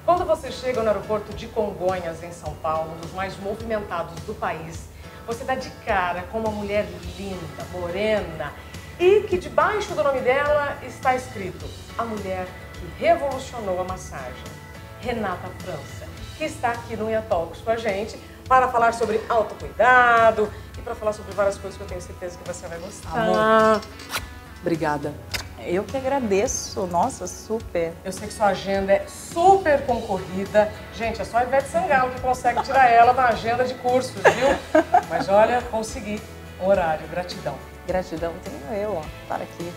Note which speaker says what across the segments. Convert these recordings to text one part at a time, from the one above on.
Speaker 1: Quando você chega no aeroporto de Congonhas, em São Paulo, um dos mais movimentados do país, você dá de cara com uma mulher linda, morena, e que debaixo do nome dela está escrito a mulher que revolucionou a massagem, Renata França, que está aqui no Unha Talks com a gente para falar sobre autocuidado e para falar sobre várias coisas que eu tenho certeza que você vai gostar.
Speaker 2: Amor, obrigada. Eu que agradeço, nossa, super.
Speaker 1: Eu sei que sua agenda é super concorrida. Gente, é só a Ivete Sangalo que consegue tirar ela da agenda de cursos, viu? Mas olha, consegui um horário. Gratidão.
Speaker 2: Gratidão tenho eu, ó, para aqui.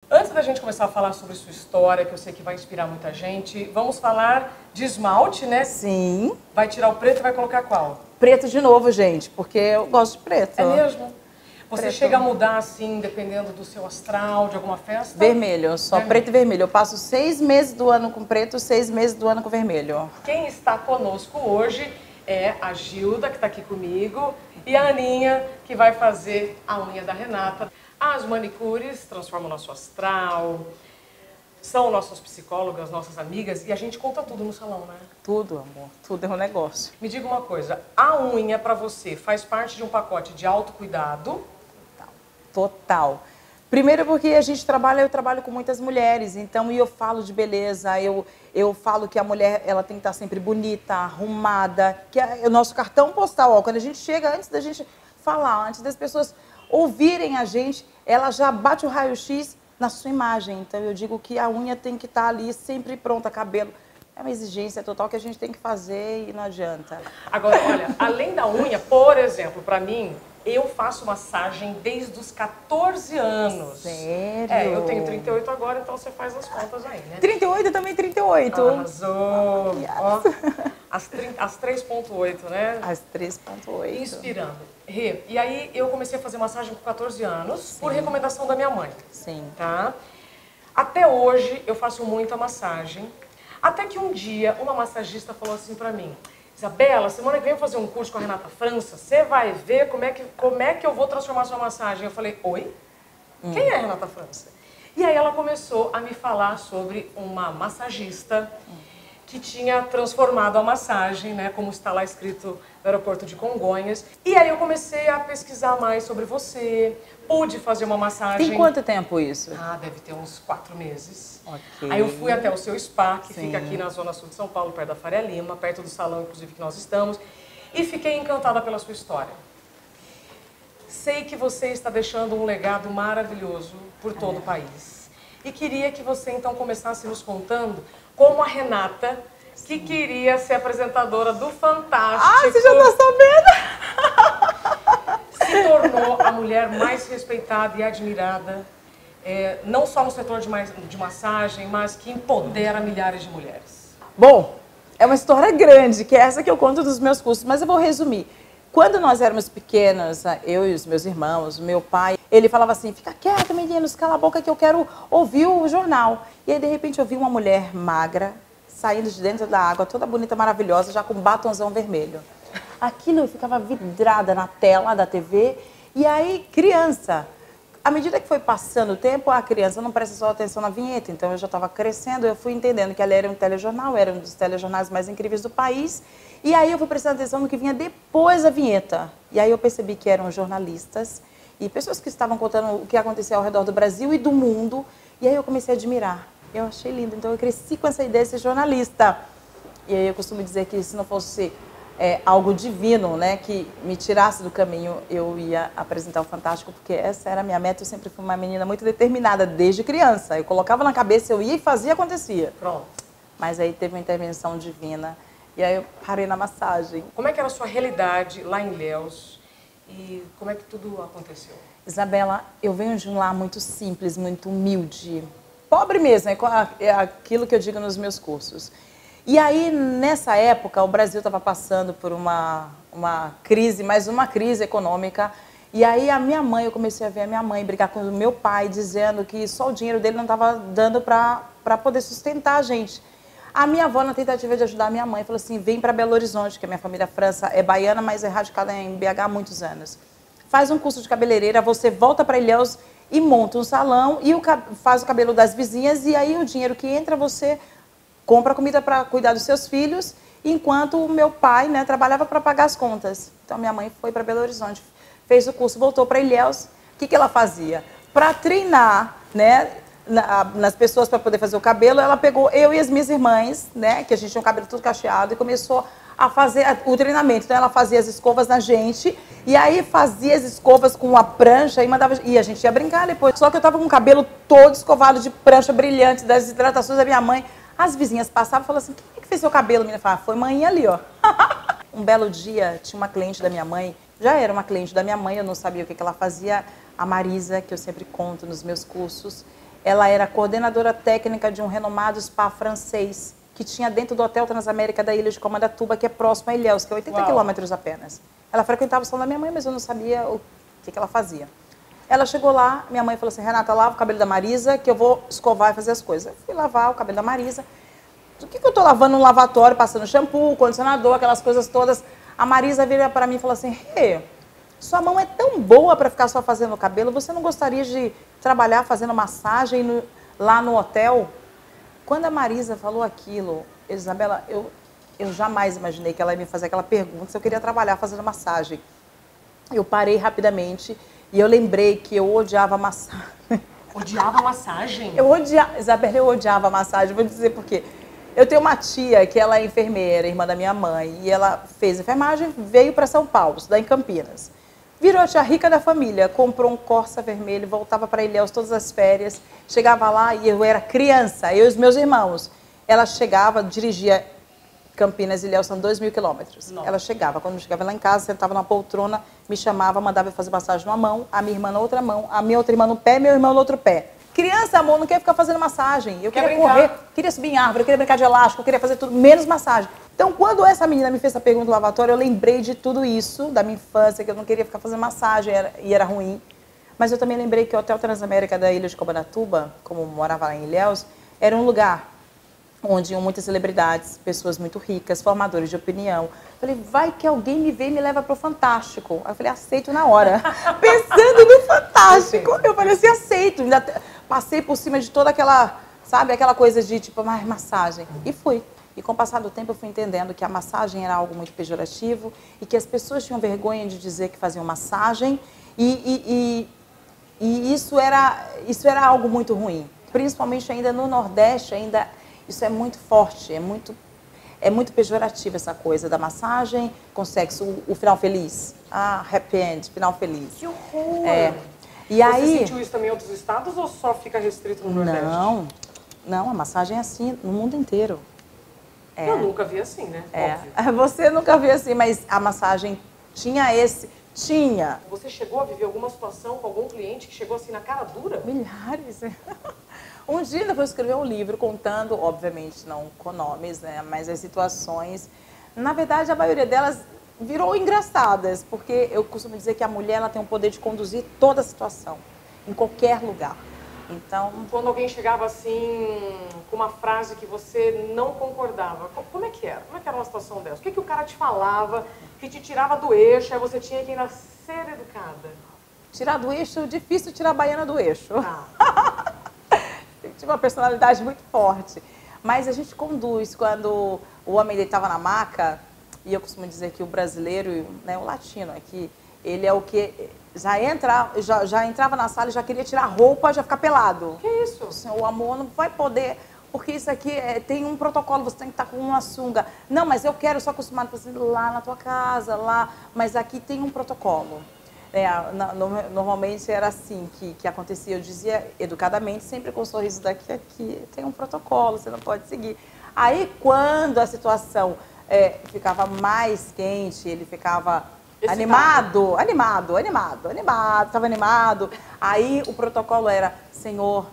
Speaker 1: Antes da gente começar a falar sobre sua história, que eu sei que vai inspirar muita gente, vamos falar de esmalte, né?
Speaker 2: Sim.
Speaker 1: Vai tirar o preto e vai colocar qual?
Speaker 2: Preto de novo, gente, porque eu gosto de preto.
Speaker 1: É mesmo? Você
Speaker 2: Preto.
Speaker 1: chega a mudar assim, dependendo do seu astral, de alguma festa?
Speaker 2: Vermelho, só
Speaker 1: Vermelho.
Speaker 2: preto e vermelho. Eu passo 6 meses do ano com preto, 6 meses do ano com vermelho.
Speaker 1: Quem está conosco hoje é a Gilda, que está aqui comigo, e a Aninha, que vai fazer a unha da Renata. As manicures transformam o nosso astral, são nossas psicólogas, nossas amigas, e a gente conta tudo no salão, né?
Speaker 2: Tudo, amor, tudo é um negócio.
Speaker 1: Me diga uma coisa, a unha para você faz parte de um pacote de autocuidado?
Speaker 2: Total. Primeiro porque a gente trabalha, eu trabalho com muitas mulheres, então eu falo de beleza, eu falo que a mulher ela tem que estar sempre bonita, arrumada, que é o nosso cartão postal, ó, quando a gente chega, antes da gente falar, antes das pessoas ouvirem a gente, ela já bate o raio-x na sua imagem. Então eu digo que a unha tem que estar ali sempre pronta, cabelo. É uma exigência total que a gente tem que fazer e não adianta.
Speaker 1: Agora, olha, além da unha, por exemplo, para mim, eu faço massagem desde os 14 anos.
Speaker 2: Sério?
Speaker 1: É, eu tenho 38 agora, então você faz as contas aí, né?
Speaker 2: 38, eu também 38.
Speaker 1: Arrasou! Ó, as 3.8, né?
Speaker 2: As 3.8.
Speaker 1: Inspirando. Rê, e aí eu comecei a fazer massagem com 14 anos, por recomendação da minha mãe.
Speaker 2: Sim.
Speaker 1: Tá? Até hoje eu faço muita massagem. Até que um dia uma massagista falou assim pra mim: Isabela, semana que vem eu vou fazer um curso com a Renata França, você vai ver como é que eu vou transformar a sua massagem. Eu falei: oi? Quem é a Renata França? E aí ela começou a me falar sobre uma massagista que tinha transformado a massagem, né, como está lá escrito no aeroporto de Congonhas. E aí eu comecei a pesquisar mais sobre você, pude fazer uma massagem...
Speaker 2: Tem quanto tempo isso?
Speaker 1: Ah, deve ter uns 4 meses.
Speaker 2: Ok.
Speaker 1: Aí eu fui até o seu spa, que
Speaker 2: Sim.
Speaker 1: fica aqui na zona sul de São Paulo, perto da Faria Lima, perto do salão, inclusive, que nós estamos, e fiquei encantada pela sua história. Sei que você está deixando um legado maravilhoso por todo o país. E queria que você, então, começasse nos contando como a Renata, que queria ser apresentadora do Fantástico...
Speaker 2: Ah, você já está sabendo?
Speaker 1: Se tornou a mulher mais respeitada e admirada, não só no setor de massagem, mas que empodera milhares de mulheres.
Speaker 2: Bom, é uma história grande, que é essa que eu conto dos meus cursos, mas eu vou resumir. Quando nós éramos pequenos, eu e os meus irmãos, meu pai, ele falava assim: fica quieta, meninos, cala a boca que eu quero ouvir o jornal. E aí, de repente, eu vi uma mulher magra, saindo de dentro da água, toda bonita, maravilhosa, já com um batonzão vermelho. Aquilo eu ficava vidrada na tela da TV. E aí, criança, à medida que foi passando o tempo, a criança não presta só atenção na vinheta. Então eu já estava crescendo, eu fui entendendo que ela era um telejornal, era um dos telejornais mais incríveis do país. E aí eu fui prestando atenção no que vinha depois da vinheta. E aí eu percebi que eram jornalistas e pessoas que estavam contando o que acontecia ao redor do Brasil e do mundo. E aí eu comecei a admirar. Eu achei lindo, então eu cresci com essa ideia de ser jornalista. E aí eu costumo dizer que se não fosse algo divino, né, que me tirasse do caminho, eu ia apresentar o Fantástico, porque essa era a minha meta. Eu sempre fui uma menina muito determinada, desde criança. Eu colocava na cabeça, eu ia e fazia, acontecia.
Speaker 1: Pronto.
Speaker 2: Mas aí teve uma intervenção divina, e aí eu parei na massagem.
Speaker 1: Como é que era a sua realidade lá em Ilhéus e como é que tudo aconteceu?
Speaker 2: Isabela, eu venho de um lar muito simples, muito humilde. Pobre mesmo, é aquilo que eu digo nos meus cursos. E aí, nessa época, o Brasil estava passando por uma crise, mais uma crise econômica. E aí, eu comecei a ver a minha mãe brigar com o meu pai, dizendo que só o dinheiro dele não estava dando para poder sustentar a gente. A minha avó, na tentativa de ajudar a minha mãe, falou assim: vem para Belo Horizonte, que a minha família França é baiana, mas é radicada em BH há muitos anos. Faz um curso de cabeleireira, você volta para Ilhéus e monta um salão e faz o cabelo das vizinhas, e aí o dinheiro que entra você compra comida para cuidar dos seus filhos, enquanto o meu pai, né, trabalhava para pagar as contas. Então minha mãe foi para Belo Horizonte, fez o curso, voltou para Ilhéus. O que ela fazia? Para treinar, né, nas pessoas para poder fazer o cabelo, ela pegou eu e as minhas irmãs, né, que a gente tinha o cabelo tudo cacheado, e começou a fazer o treinamento. Então ela fazia as escovas na gente, e aí fazia as escovas com a prancha e mandava, e a gente ia brincar depois. Só que eu tava com o cabelo todo escovado de prancha brilhante das hidratações da minha mãe. As vizinhas passavam e falavam assim: quem é que fez seu cabelo, menina? Falava: foi mãe ali, ó. Um belo dia, tinha uma cliente da minha mãe, já era uma cliente da minha mãe, eu não sabia o que ela fazia, a Marisa, que eu sempre conto nos meus cursos. Ela era coordenadora técnica de um renomado spa francês, que tinha dentro do Hotel Transamérica da Ilha de Comandatuba, que é próximo a Ilhéus, que é 80 quilômetros apenas. Ela frequentava o salão da minha mãe, mas eu não sabia o que ela fazia. Ela chegou lá, minha mãe falou assim: Renata, lava o cabelo da Marisa, que eu vou escovar e fazer as coisas. Eu fui lavar o cabelo da Marisa. O que eu tô lavando no lavatório, passando shampoo, condicionador, aquelas coisas todas? A Marisa vira para mim e falou assim: Rê, sua mão é tão boa para ficar só fazendo o cabelo, você não gostaria de trabalhar fazendo massagem lá no hotel? Quando a Marisa falou aquilo, Isabela, eu jamais imaginei que ela ia me fazer aquela pergunta se eu queria trabalhar fazendo massagem. Eu parei rapidamente e eu lembrei que eu odiava massagem.
Speaker 1: Odiava massagem?
Speaker 2: Isabela, eu odiava massagem, vou dizer por quê. Eu tenho uma tia que ela é enfermeira, irmã da minha mãe, e ela fez enfermagem, veio para São Paulo, estudar em Campinas. Virou a tia rica da família, comprou um Corsa vermelho, voltava para Ilhéus todas as férias, chegava lá e eu era criança, eu e os meus irmãos. Ela chegava, dirigia Campinas e Ilhéus, são 2.000 quilômetros. Ela chegava, quando chegava lá em casa, sentava numa poltrona, me chamava, mandava eu fazer massagem numa mão, a minha irmã na outra mão, a minha outra irmã no pé, meu irmão no outro pé. Criança, amor, não quer ficar fazendo massagem. Eu queria correr, queria subir em árvore, eu queria brincar de elástico, eu queria fazer tudo, menos massagem. Então, quando essa menina me fez essa pergunta no lavatório, eu lembrei de tudo isso, da minha infância, que eu não queria ficar fazendo massagem e era ruim. Mas eu também lembrei que o Hotel Transamérica da Ilha de Comandatuba, como morava lá em Ilhéus, era um lugar onde iam muitas celebridades, pessoas muito ricas, formadores de opinião. Falei: vai que alguém me vê e me leva pro Fantástico. Aí eu falei: aceito na hora. Pensando no Fantástico. Eu falei assim: aceito. Ainda passei por cima de toda aquela, sabe, aquela coisa de tipo, massagem. E fui. E com o passar do tempo eu fui entendendo que a massagem era algo muito pejorativo e que as pessoas tinham vergonha de dizer que faziam massagem e isso era algo muito ruim. Principalmente ainda no Nordeste, ainda isso é muito forte, é muito pejorativo essa coisa da massagem com sexo, o final feliz. Ah, happy end, final feliz.
Speaker 1: Que horror!
Speaker 2: E
Speaker 1: você
Speaker 2: aí,
Speaker 1: sentiu isso também em outros estados ou só fica restrito no Nordeste?
Speaker 2: Não, a massagem é assim no mundo inteiro.
Speaker 1: Eu nunca vi assim, né?
Speaker 2: Óbvio. Você nunca viu assim, mas a massagem tinha.
Speaker 1: Você chegou a viver alguma situação com algum cliente que chegou assim na cara dura?
Speaker 2: Milhares. Um dia eu vou escrever um livro contando, obviamente não com nomes, né, mas as situações. Na verdade, a maioria delas virou engraçadas, porque eu costumo dizer que a mulher ela tem o poder de conduzir toda a situação, em qualquer lugar. Então,
Speaker 1: quando alguém chegava assim com uma frase que você não concordava, como é que era? Como é que era uma situação dessa? O que o cara te falava que te tirava do eixo, aí você tinha que ainda ser educada?
Speaker 2: Tirar do eixo, difícil tirar a baiana do eixo.
Speaker 1: Ah.
Speaker 2: Tinha uma personalidade muito forte. Mas a gente conduz quando o homem deitava na maca, e eu costumo dizer que o brasileiro, né, o latino aqui, ele é o que já entrava na sala e já queria tirar a roupa, já ficar pelado.
Speaker 1: Que isso?
Speaker 2: O amor não vai poder, porque isso aqui tem um protocolo, você tem que estar com uma sunga. Não, mas eu quero, sou acostumado a fazer lá na tua casa, lá, mas aqui tem um protocolo. Normalmente era assim que acontecia. Eu dizia educadamente, sempre com um sorriso daqui a aqui, tem um protocolo, você não pode seguir. Aí, quando a situação ficava mais quente, ele ficava animado, estava animado. Aí o protocolo era: Senhor,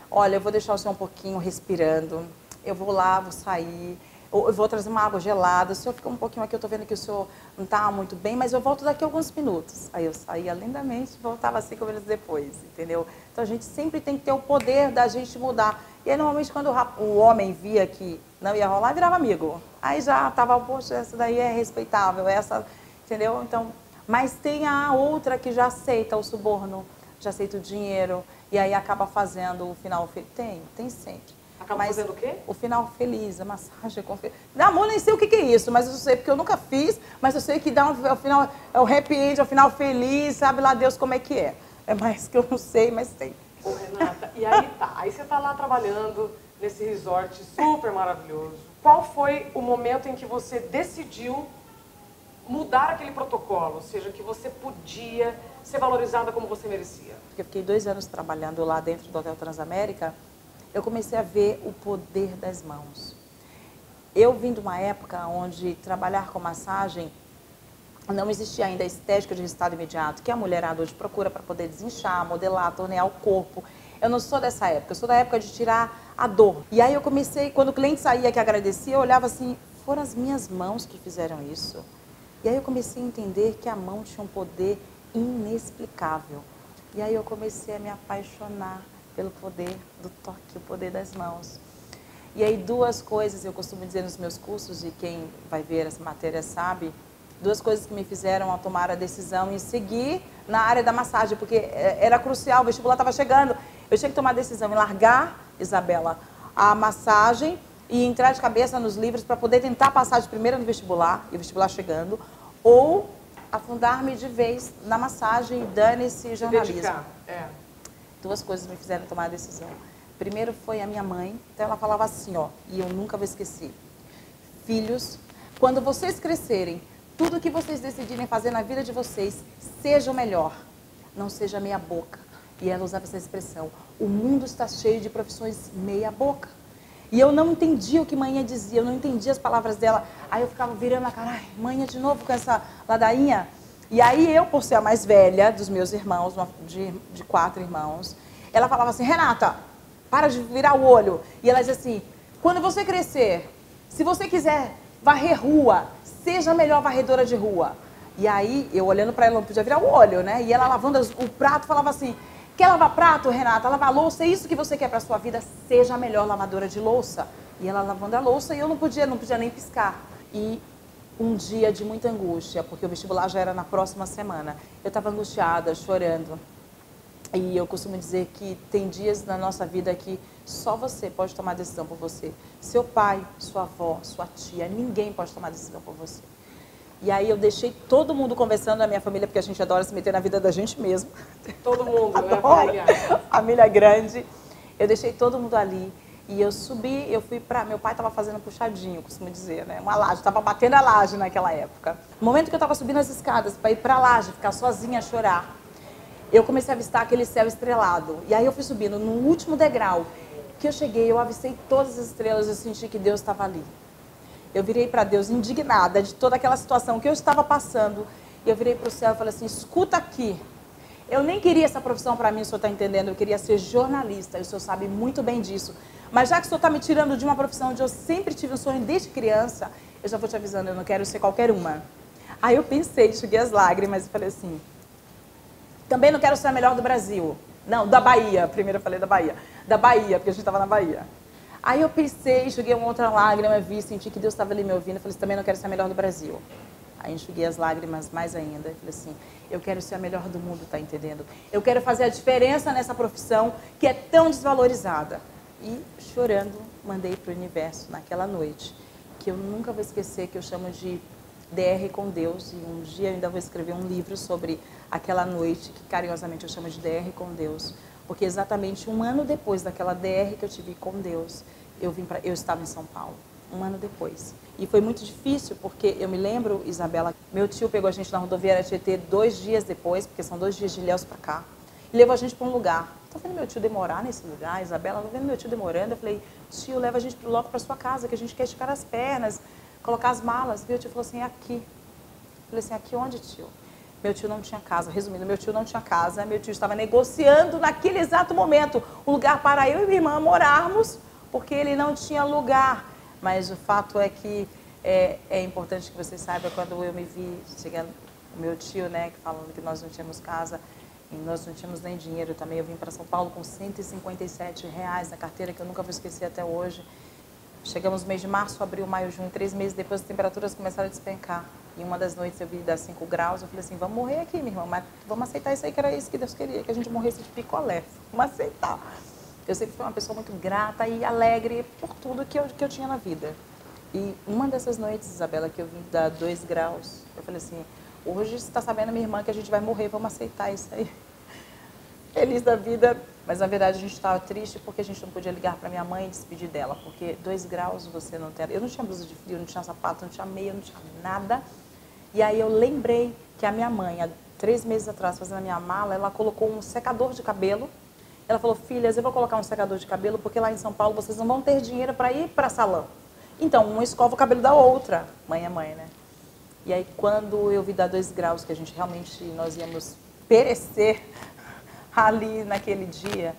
Speaker 2: olha, eu vou deixar o senhor um pouquinho respirando, eu vou lá, vou sair, eu vou trazer uma água gelada, o senhor fica um pouquinho aqui, eu estou vendo que o senhor não está muito bem, mas eu volto daqui a alguns minutos. Aí eu saía lindamente e voltava 5 minutos depois, entendeu? Então a gente sempre tem que ter o poder da gente mudar. E aí normalmente quando o homem via que não ia rolar, virava amigo. Aí já estava, poxa, essa daí é respeitável, essa, entendeu? Então, mas tem a outra que já aceita o suborno. já aceita o dinheiro, e aí acaba fazendo o final feliz. Tem sempre.
Speaker 1: Acaba fazendo o quê?
Speaker 2: O final feliz, a massagem com feliz. Amor, nem sei o que é isso, mas eu sei porque eu nunca fiz, mas eu sei que dá o final, é o happy end, é o final feliz, sabe lá Deus como é que é. É mais que eu não sei, mas tem.
Speaker 1: Ô, Renata, e aí tá, aí você tá lá trabalhando nesse resort super maravilhoso. Qual foi o momento em que você decidiu mudar aquele protocolo? Ou seja, que você podia ser valorizada como você merecia?
Speaker 2: Porque eu fiquei 2 anos trabalhando lá dentro do Hotel Transamérica, eu comecei a ver o poder das mãos. Eu vim de uma época onde trabalhar com massagem não existia ainda a estética de resultado imediato, que a mulherada hoje procura para poder desinchar, modelar, tornear o corpo. Eu não sou dessa época, eu sou da época de tirar a dor. E aí eu comecei, quando o cliente saía que agradecia, eu olhava assim, foram as minhas mãos que fizeram isso. E aí eu comecei a entender que a mão tinha um poder inexplicável. E aí eu comecei a me apaixonar pelo poder do toque, o poder das mãos. E aí 2 coisas eu costumo dizer nos meus cursos, e quem vai ver essa matéria sabe, 2 coisas que me fizeram a tomar a decisão em seguir na área da massagem, porque era crucial, o vestibular estava chegando. Eu tinha que tomar a decisão em largar, Isabela, a massagem e entrar de cabeça nos livros para poder tentar passar de primeira no vestibular, e o vestibular chegando, ou afundar-me de vez na massagem, dane-se jornalismo.
Speaker 1: Dedicar,
Speaker 2: 2 coisas me fizeram tomar a decisão. Primeiro foi a minha mãe, então ela falava assim, ó, e eu nunca vou esquecer. Filhos, quando vocês crescerem, tudo que vocês decidirem fazer na vida de vocês, seja o melhor, não seja meia boca. E ela usava essa expressão, o mundo está cheio de profissões meia boca. E eu não entendia o que manhã dizia, eu não entendia as palavras dela. Aí eu ficava virando a cara, ai, manhã de novo com essa ladainha. E aí eu, por ser a mais velha dos meus irmãos, de 4 irmãos, ela falava assim, Renata, para de virar o olho. E ela dizia assim, quando você crescer, se você quiser varrer rua, seja a melhor varredora de rua. E aí, eu olhando para ela, não podia virar o olho, né? E ela lavando o prato, falava assim, quer lavar prato, Renata? Lavar louça, é isso que você quer para sua vida? Seja a melhor lavadora de louça. E ela lavando a louça e eu não podia nem piscar. E um dia de muita angústia, porque o vestibular já era na próxima semana. Eu estava angustiada, chorando. E eu costumo dizer que tem dias na nossa vida que só você pode tomar decisão por você. Seu pai, sua avó, sua tia, ninguém pode tomar decisão por você. E aí eu deixei todo mundo conversando na minha família, porque a gente adora se meter na vida da gente mesmo.
Speaker 1: Todo mundo, né?
Speaker 2: Família. Família grande. Eu deixei todo mundo ali. E eu subi, eu fui pra... Meu pai estava fazendo puxadinho, eu costumo dizer, né? Uma laje, estava batendo a laje naquela época. No momento que eu estava subindo as escadas para ir pra laje, ficar sozinha a chorar, eu comecei a avistar aquele céu estrelado. E aí eu fui subindo no último degrau, que eu cheguei, eu avistei todas as estrelas, eu senti que Deus estava ali. Eu virei para Deus indignada de toda aquela situação que eu estava passando. E eu virei para o céu e falei assim, escuta aqui. Eu nem queria essa profissão para mim, o senhor está entendendo? Eu queria ser jornalista, e o senhor sabe muito bem disso. Mas já que o senhor está me tirando de uma profissão onde eu sempre tive um sonho desde criança, eu já vou te avisando, eu não quero ser qualquer uma. Aí eu pensei, enxuguei as lágrimas e falei assim, também não quero ser a melhor do Brasil. Não, da Bahia. Primeiro eu falei da Bahia. Da Bahia, porque a gente estava na Bahia. Aí eu pensei, enxuguei uma outra lágrima, vi, senti que Deus estava ali me ouvindo. Eu falei, também não quero ser a melhor do Brasil. Aí enxuguei as lágrimas mais ainda. E falei assim, eu quero ser a melhor do mundo, tá entendendo? Eu quero fazer a diferença nessa profissão que é tão desvalorizada. E chorando, mandei para o universo naquela noite, que eu nunca vou esquecer, que eu chamo de DR com Deus. E um dia eu ainda vou escrever um livro sobre aquela noite, que carinhosamente eu chamo de DR com Deus. Porque exatamente 1 ano depois daquela DR que eu tive com Deus, eu estava em São Paulo. 1 ano depois. E foi muito difícil, porque eu me lembro, Isabela, meu tio pegou a gente na rodoviária Tietê 2 dias depois, porque são 2 dias de Ilhéus para cá, e levou a gente para um lugar. Tô vendo meu tio demorar nesse lugar, Isabela, tô vendo meu tio demorando. Eu falei, tio, leva a gente logo para sua casa, que a gente quer esticar as pernas, colocar as malas. Meu tio falou assim, aqui. Eu falei assim, aqui onde, tio? Meu tio não tinha casa. Resumindo, meu tio não tinha casa. Meu tio estava negociando naquele exato momento um lugar para eu e minha irmã morarmos, porque ele não tinha lugar. Mas o fato é que é importante que você saiba, quando eu me vi chegando, o meu tio, né, falando que nós não tínhamos casa, e nós não tínhamos nem dinheiro também. Eu vim para São Paulo com R$ 157 na carteira, que eu nunca vou esquecer até hoje. Chegamos no mês de março, abril, maio, junho, 3 meses depois as temperaturas começaram a despencar. E uma das noites eu vi dar 5 graus, eu falei assim, vamos morrer aqui, minha irmã, mas vamos aceitar isso aí, que era isso que Deus queria, que a gente morresse de picolé. Vamos aceitar. Eu sempre fui uma pessoa muito grata e alegre por tudo que eu tinha na vida. E uma dessas noites, Isabela, que eu vim dar 2 graus, eu falei assim, hoje você está sabendo, minha irmã, que a gente vai morrer, vamos aceitar isso aí. Feliz da vida, mas na verdade a gente estava triste porque a gente não podia ligar para minha mãe e despedir dela, porque 2 graus você não tem... Eu não tinha blusa de frio, não tinha sapato, não tinha meia, não tinha nada. E aí eu lembrei que a minha mãe, há 3 meses atrás, fazendo a minha mala, ela colocou um secador de cabelo. Ela falou, filhas, eu vou colocar um secador de cabelo porque lá em São Paulo vocês não vão ter dinheiro para ir para salão. Então, uma escova o cabelo da outra. Mãe é mãe, né? E aí quando eu vi dar 2 graus, que a gente realmente, nós íamos perecer ali naquele dia,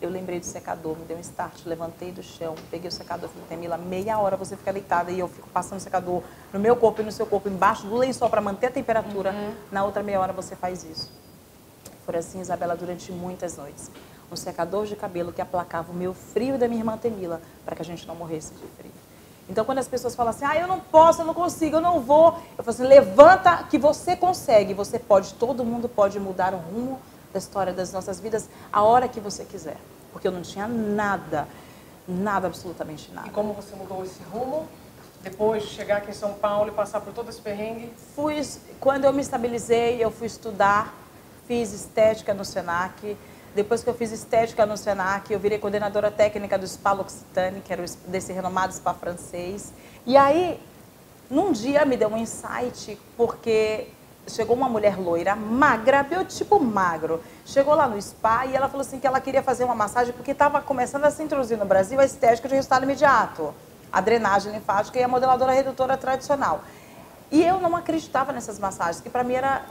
Speaker 2: eu lembrei do secador, me deu um start, levantei do chão, peguei o secador, falei, Camila, meia hora você fica deitada e eu fico passando o secador no meu corpo e no seu corpo, embaixo do lençol para manter a temperatura, na outra meia hora você faz isso. Foi assim, Isabela, durante muitas noites. Um secador de cabelo que aplacava o meu frio e da minha irmã Temila, para que a gente não morresse de frio. Então, quando as pessoas falam assim, eu não posso, eu não consigo, eu não vou, eu falo assim, levanta que você consegue, você pode, todo mundo pode mudar o rumo da história das nossas vidas a hora que você quiser. Porque eu não tinha nada, nada, absolutamente nada.
Speaker 1: E como você mudou esse rumo? Depois de chegar aqui em São Paulo e passar por todo esse perrengue?
Speaker 2: Quando eu me estabilizei, eu fui estudar, fiz estética no Senac. Depois que eu fiz estética no Senac, eu virei coordenadora técnica do Spa L'Occitane, que era desse renomado spa francês. E aí, num dia me deu um insight, porque chegou uma mulher loira, magra, biotipo magro. Chegou lá no spa e ela falou assim que ela queria fazer uma massagem porque estava começando a se introduzir no Brasil a estética de resultado imediato, a drenagem linfática e a modeladora redutora tradicional. E eu não acreditava nessas massagens, que para mim era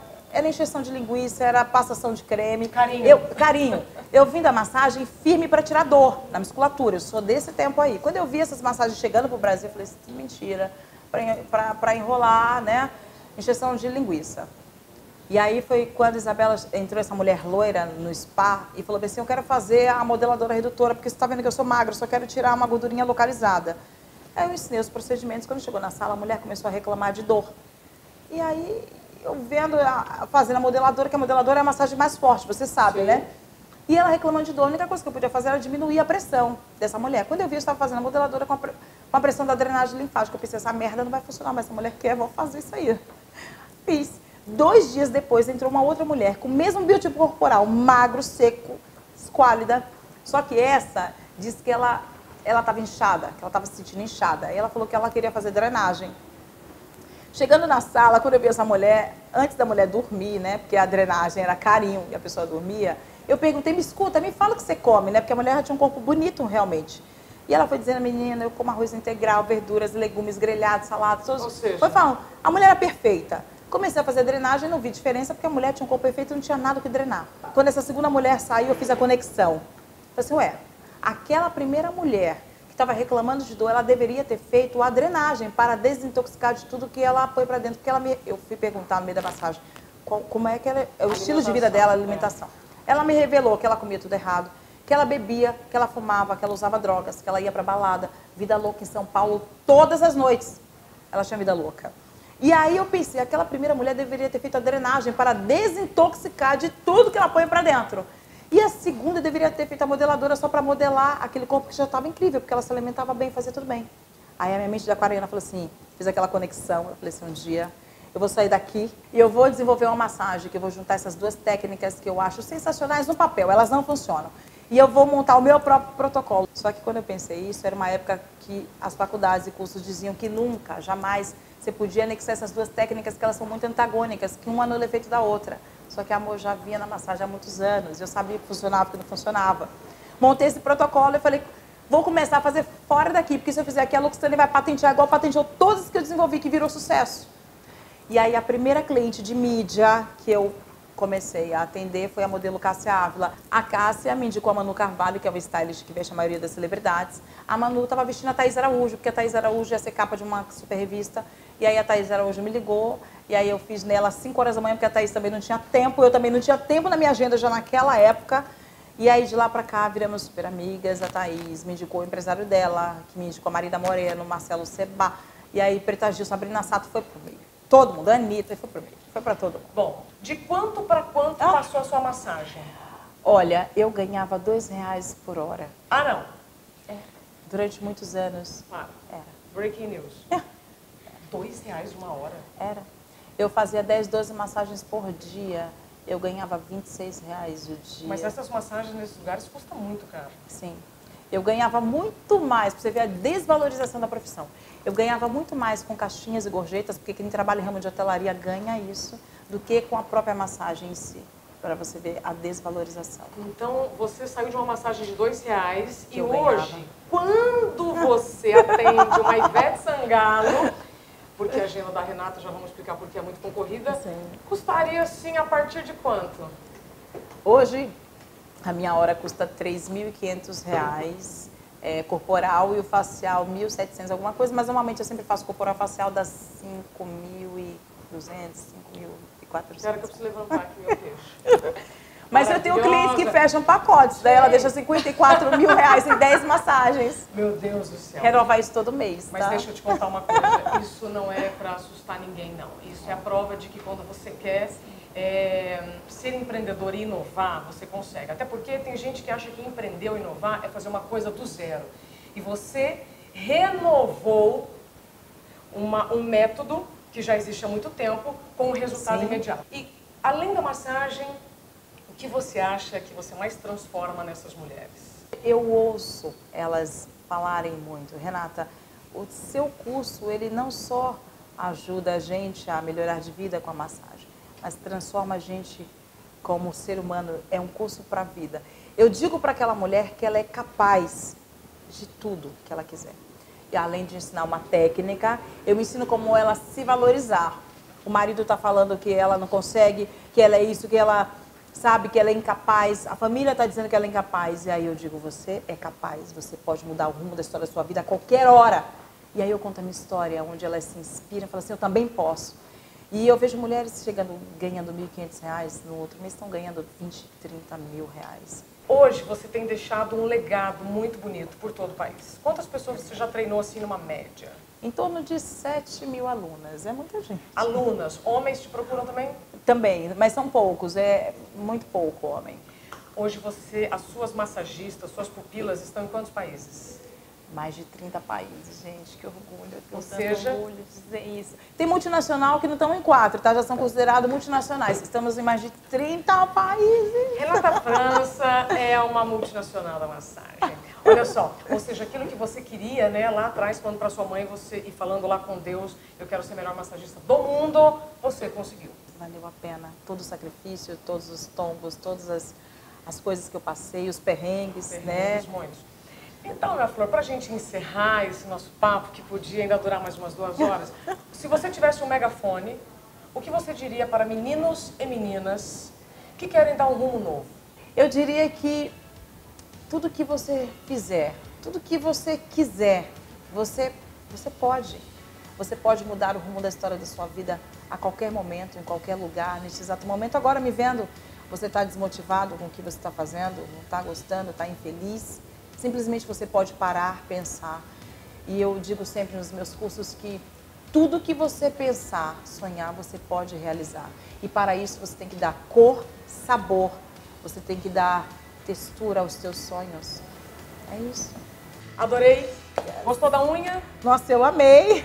Speaker 2: encheção de linguiça, era passação de creme.
Speaker 1: Carinho.
Speaker 2: Carinho. Eu vim da massagem firme para tirar dor na musculatura, eu sou desse tempo aí. Quando eu vi essas massagens chegando para o Brasil, eu falei assim, mentira, para enrolar, né? Injeção de linguiça. E aí foi quando Isabela entrou, essa mulher loira, no spa e falou assim, eu quero fazer a modeladora redutora, porque você está vendo que eu sou magra, só quero tirar uma gordurinha localizada. Aí eu ensinei os procedimentos, quando chegou na sala, a mulher começou a reclamar de dor. E aí, eu vendo, fazendo a modeladora, que a modeladora é a massagem mais forte, você sabe, sim, né? E ela reclamando de dor, a única coisa que eu podia fazer era diminuir a pressão dessa mulher. Quando eu vi, eu estava fazendo a modeladora com a pressão da drenagem linfática. Eu pensei, essa merda não vai funcionar, mas essa mulher quer, vou fazer isso aí. Fiz. 2 dias depois entrou uma outra mulher com o mesmo biotipo corporal, magro, seco, esquálida. Só que essa disse que ela estava inchada, que ela estava se sentindo inchada. Aí ela falou que ela queria fazer drenagem. Chegando na sala, quando eu vi essa mulher, antes da mulher dormir, né, porque a drenagem era carinho e a pessoa dormia, eu perguntei, me escuta, me fala o que você come, né, porque a mulher já tinha um corpo bonito realmente. E ela foi dizendo, menina, eu como arroz integral, verduras, legumes grelhados, saladas, todos.
Speaker 1: Ou seja, foi
Speaker 2: falando, a mulher era perfeita. Comecei a fazer drenagem e não vi diferença, porque a mulher tinha um corpo perfeito e não tinha nada o que drenar. Quando essa segunda mulher saiu, eu fiz a conexão. Falei assim, aquela primeira mulher que estava reclamando de dor, ela deveria ter feito a drenagem para desintoxicar de tudo que ela põe para dentro. Porque eu fui perguntar no meio da massagem, como é que ela, o estilo de vida dela, a alimentação. Ela me revelou que ela comia tudo errado, que ela bebia, que ela fumava, que ela usava drogas, que ela ia para balada, vida louca em São Paulo, todas as noites. Ela tinha vida louca. E aí eu pensei, aquela primeira mulher deveria ter feito a drenagem para desintoxicar de tudo que ela põe para dentro. E a segunda deveria ter feito a modeladora só para modelar aquele corpo que já estava incrível, porque ela se alimentava bem, fazia tudo bem. Aí a minha mente de aquariana falou assim, fiz aquela conexão, eu falei assim, um dia eu vou sair daqui e eu vou desenvolver uma massagem, que eu vou juntar essas 2 técnicas que eu acho sensacionais no papel, elas não funcionam. E eu vou montar o meu próprio protocolo. Só que quando eu pensei isso, era uma época que as faculdades e cursos diziam que nunca, jamais, você podia anexar essas 2 técnicas, que elas são muito antagônicas, que uma anula o efeito da outra. Só que a amor já vinha na massagem há muitos anos, eu sabia que funcionava, que não funcionava. Montei esse protocolo e falei, vou começar a fazer fora daqui, porque se eu fizer aqui, a L'Occitane vai patentear igual patenteou todas que eu desenvolvi, que virou sucesso. E aí a primeira cliente de mídia que eu comecei a atender foi a modelo Cássia Ávila. A Cássia me indicou a Manu Carvalho, que é o stylist que veste a maioria das celebridades. A Manu estava vestindo a Thaís Araújo, porque a Thaís Araújo ia ser capa de uma super revista. E aí a Thaís Araújo me ligou, e aí eu fiz nela às 5 horas da manhã, porque a Thaís também não tinha tempo, eu também não tinha tempo na minha agenda já naquela época. E aí de lá pra cá viramos super amigas, a Thaís me indicou o empresário dela, que me indicou a Marida Moreno, Marcelo Seba. E aí Preta Gil, Sabrina Sato foi por meio. todo mundo, a Anitta, foi para mim, foi para todo mundo.
Speaker 1: Bom, de quanto para quanto passou a sua massagem?
Speaker 2: Olha, eu ganhava R$2 por hora.
Speaker 1: Ah, não.
Speaker 2: Durante muitos anos.
Speaker 1: Para.
Speaker 2: Era.
Speaker 1: Breaking news. R$2 uma hora?
Speaker 2: Era. Eu fazia 10, 12 massagens por dia. Eu ganhava R$26 o dia.
Speaker 1: Mas essas massagens nesses lugares custam muito caro.
Speaker 2: Sim. Eu ganhava muito mais, para você ver a desvalorização da profissão. Eu ganhava muito mais com caixinhas e gorjetas, porque quem trabalha em ramo de hotelaria ganha isso, do que com a própria massagem em si. Para você ver a desvalorização.
Speaker 1: Então, você saiu de uma massagem de R$2 e
Speaker 2: eu
Speaker 1: hoje,
Speaker 2: ganhava.
Speaker 1: quando você atende uma Ivete Sangalo, porque a agenda da Renata, já vamos explicar porque é muito concorrida,
Speaker 2: Sim.
Speaker 1: custaria assim a partir de quanto?
Speaker 2: Hoje, a minha hora custa R$3.500, corporal, e o facial R$1.700, alguma coisa, mas normalmente eu sempre faço corporal facial das R$5.200, R$5.400.
Speaker 1: Quero que eu preciso levantar aqui meu queixo.
Speaker 2: Mas eu tenho clientes que fecham pacotes, daí ela deixa R$54 mil em 10 massagens.
Speaker 1: Meu Deus do céu.
Speaker 2: Quero renovar isso todo mês,
Speaker 1: Mas
Speaker 2: tá?
Speaker 1: deixa eu te contar uma coisa, isso não é para assustar ninguém, não. Isso é a prova de que quando você quer ser empreendedor e inovar, você consegue. Até porque tem gente que acha que empreender ou inovar é fazer uma coisa do zero. E você renovou um método que já existe há muito tempo com um resultado
Speaker 2: Sim.
Speaker 1: imediato. E além da massagem, o que você acha que você mais transforma nessas mulheres?
Speaker 2: Eu ouço elas falarem muito, Renata, o seu curso, ele não só ajuda a gente a melhorar de vida com a massagem, mas transforma a gente como ser humano, é um curso para a vida. Eu digo para aquela mulher que ela é capaz de tudo que ela quiser. E além de ensinar uma técnica, eu ensino como ela se valorizar. O marido está falando que ela não consegue, que ela é isso, que ela sabe que ela é incapaz, a família está dizendo que ela é incapaz, e aí eu digo, você é capaz, você pode mudar o rumo da história da sua vida a qualquer hora. E aí eu conto a minha história, onde elas se inspiram, falam assim, eu também posso. E eu vejo mulheres chegando, ganhando R$1.500, no outro mês estão ganhando 20, 30 mil reais.
Speaker 1: Hoje você tem deixado um legado muito bonito por todo o país. Quantas pessoas você já treinou assim numa média?
Speaker 2: Em torno de 7 mil alunas, é muita gente.
Speaker 1: Alunas, homens te procuram também?
Speaker 2: Também, mas são poucos, é muito pouco homem.
Speaker 1: Hoje as suas massagistas, suas pupilas estão em quantos países?
Speaker 2: Mais de 30 países, gente, que orgulho. Eu tenho
Speaker 1: Ou
Speaker 2: tanto
Speaker 1: seja,
Speaker 2: orgulho de dizer isso. Tem multinacional que não estão em 4, tá? Já são considerados multinacionais. Estamos em mais de 30 países.
Speaker 1: Renata França é uma multinacional da massagem. Olha só, ou seja, aquilo que você queria, né, lá atrás, falando para sua mãe, e falando lá com Deus, eu quero ser a melhor massagista do mundo, você conseguiu.
Speaker 2: Valeu a pena. Todo o sacrifício, todos os tombos, todas as coisas que eu passei, os perrengues, né?
Speaker 1: Muitos. Então, minha flor, para a gente encerrar esse nosso papo, que podia ainda durar mais umas 2 horas, se você tivesse um megafone, o que você diria para meninos e meninas que querem dar um rumo novo?
Speaker 2: Eu diria que tudo que você fizer, tudo que você quiser, você pode. Você pode mudar o rumo da história da sua vida a qualquer momento, em qualquer lugar, nesse exato momento. Agora, me vendo, você está desmotivado com o que você está fazendo, não está gostando, está infeliz. Simplesmente você pode parar, pensar. E eu digo sempre nos meus cursos que tudo que você pensar, sonhar, você pode realizar. E para isso você tem que dar cor, sabor. Você tem que dar textura aos seus sonhos. É isso.
Speaker 1: Adorei. Gostou da unha?
Speaker 2: Nossa, eu amei!